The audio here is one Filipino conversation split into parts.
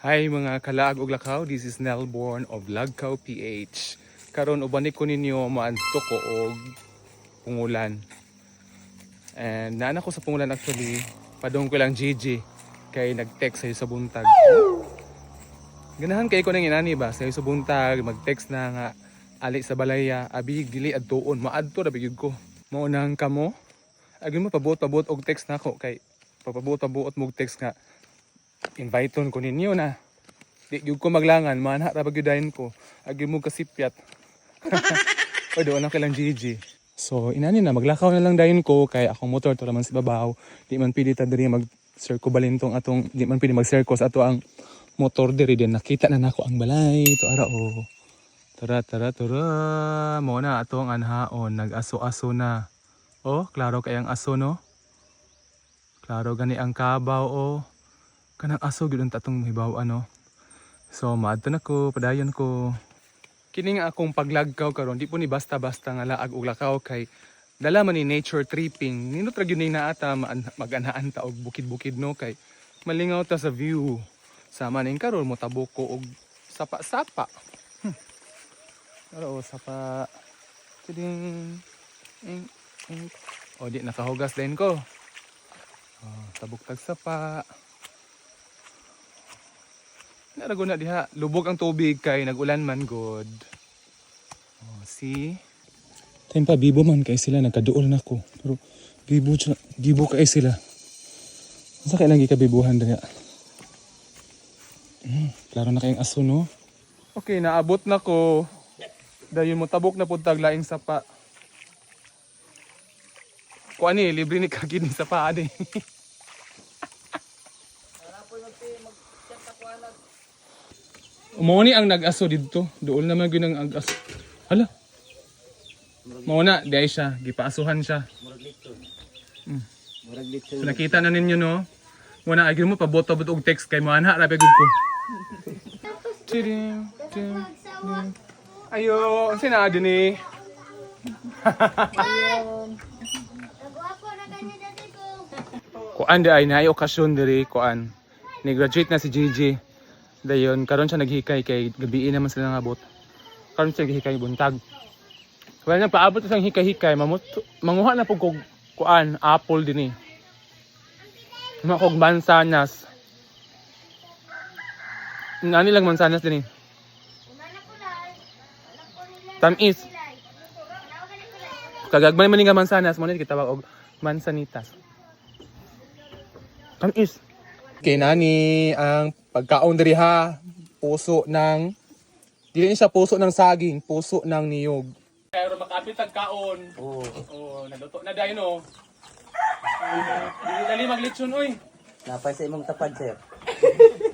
Hi mga kalaag ug lakaw, this is Nelborn of Lagkaw PH. Karon uban ko ninyo maadto ko og pungulan. And naana ko sa pungulan actually, padung ko lang GG kay nag-text sa buntag. Ganahan kay ko nang inani ba sa buntag mag-text na nga ali sa balaya, abi dili adtuon, maadto ra bigid ko. Mao nang kamo. Agi mo pabuot og text nako kay papabuot mo og text nga inviteon ko ninyo na. Di gyud ko maglangan, manha ra bagyudahin ko. Agi mo kasipyat. O doon lang kailang GG. So inani na maglakaw na lang dayon ko kay akong motor to raman si babaw. Di man pili ta diri mag-circle balintong atong di man pili mag-circle sa ato ang motor diri din nakita na nako ang balay to ara o. Tara. Mo na atong anhaon nag-aso-aso na. Oh, klaro kay ang aso no. Klaro gani ang kabaw o. Kanang aso gyud tatong hibaw ano. So maadto na ko, padayon ko. Kini nga akong paglagkaw karon di po ni basta-basta nga laag og lakaw kay dala man ni nature tripping. Nindot ra gyud ni naata mag-anhaan ta og bukid-bukid no kay malingaw ta sa view. Sama ning karon mo tabok ko og sapa-sapa. Pero sapa. Tiding. O di nakahugas din ko. Tabok tag sapa. Narago na diha, lubog ang tubig kay nagulan man god. See? Time pa bibo man kay sila nagkaduol na ko. Pero bibo kay sila. Unsa kay lang gikabibuhan diha? Klaro na kayong aso no. Okay, naabot na ko. Dayon mo tabok na pud tag laing sapa. Kuani libre ni kagid ni sapa ani. Mao ni ang nag-aso dito. Dool naman gyud ang ag-aso. Hala. Mao na di siya, gipaasuhan siya. Murag litson. So nakita na ninyo no. Muna agi mo pabot-abot og text kay moanha ra pagud ko. Ayo, unsa na dinhi? Kuan di ay naay okasyon diri kuan. Ni-graduate na si Gigi. Dayon karon siya naghikay kay gabi naman sila ngabot. Karon siya naghikay buntag. Wala nang paabot sa hikay-hikay manguha na pug kog kuan apple dinhi. Makog mansanas. Nani lang mansanas dinhi. Tamis. Kagagmay man nga mansanas mo ni kitawag og mansanitas. Tamis. Kay nani ang pagkaon diri ha, puso ng dili siya puso ng saging, puso ng niyog. Pero makapit ang kaon. Oo, naluto na dayon no. Dili maglitsyon oy. Napay sa imong tapad sir.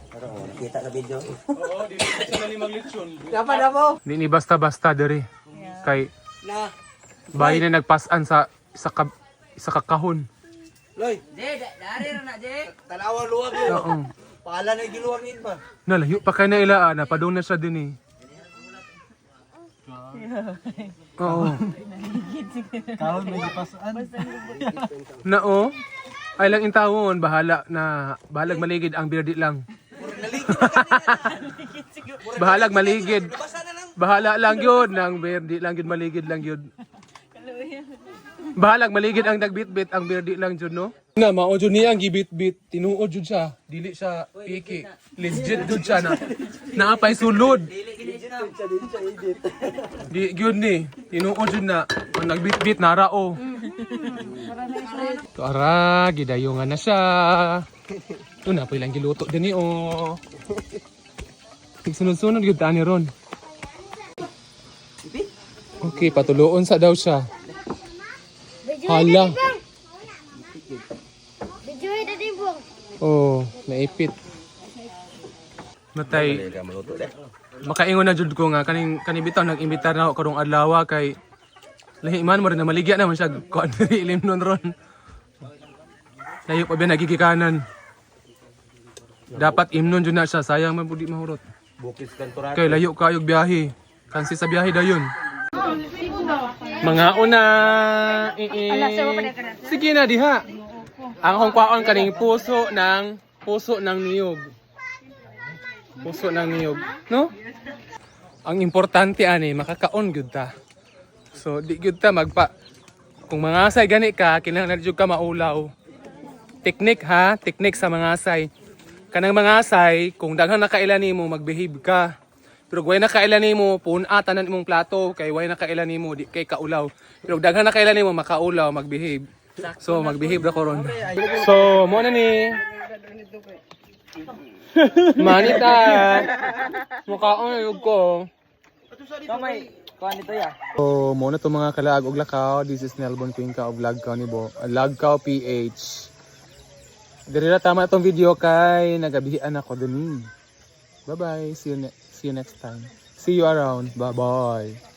Pero nakita sa video. Oo, dili siya maglitsyon. Dapat na mo. Di ni basta-basta diri. Kay Na. bahay na nagpasan sa isa kakahon. Loy, dari ra na je. Tanawa luwag yo. Oo. Pala na giluwag nin ba? Nalayo pa kay na ilaan na padung na siya din eh. Oo. Kaon may gipasan. Nao. Ay lang intawon bahala na bahalag maligid ang birdi lang. Bahalag maligid. Bahala lang yun nang birdi lang yun maligid lang yun. Bahalag maligid ang nagbitbit ang birdi lang jud no. Na mao jud niya ang gibitbit, tinuod jud siya, dili siya piki. Legit jud siya na. Naapay sulod. Di gyud ni, tinuod jud na ang nagbitbit narao. To ara gidayongan na siya. To na pay lang giluto dinhi oh. Sunod-sunod gyud ta ni ron. Okay, patuloon sa daw siya. Hala. Oh, naipit. Matay. Makaingon na jud ko nga kaning bitaw nag-imbitar na ako karong adlaw kay lahi man mo rin na maligya naman siya kuan diri ilim nun ron. Layo pa ba nagigikanan. Dapat imnon jud na siya, sayang man pud di mahurot. Bukis kantorado. Kay layo kayog biyahe. Kansi sa biyahe dayon. Mga una. Sige na diha. Ang akong kwaon kaning puso ng niyog. Puso ng niyog, no? Ang importante ani makakaon gyud ta. So di gyud ta kung mangasay gani ka, kinahanglan jud ka maulaw. Teknik ha, teknik sa mangasay. Kanang mangasay, kung daghan na kailan nimo magbehave ka. Pero way na kailan nimo puna tanan imong plato, kay way na kailan nimo di kay kaulaw. Pero daghan na kailan nimo makaulaw, magbehave. So magbehave ra ko ron. So mo na ni. Manita. Mukhaon yung ko. Kamay, kuha nito ya. So, muna itong mga kalaag og lakaw. This is Nelbon Quinca of Lagkaw ni Bo. Lagkaw PH. Diri na tama itong video kay nagabihian ako din. Bye-bye. See you next time. See you around. Bye-bye.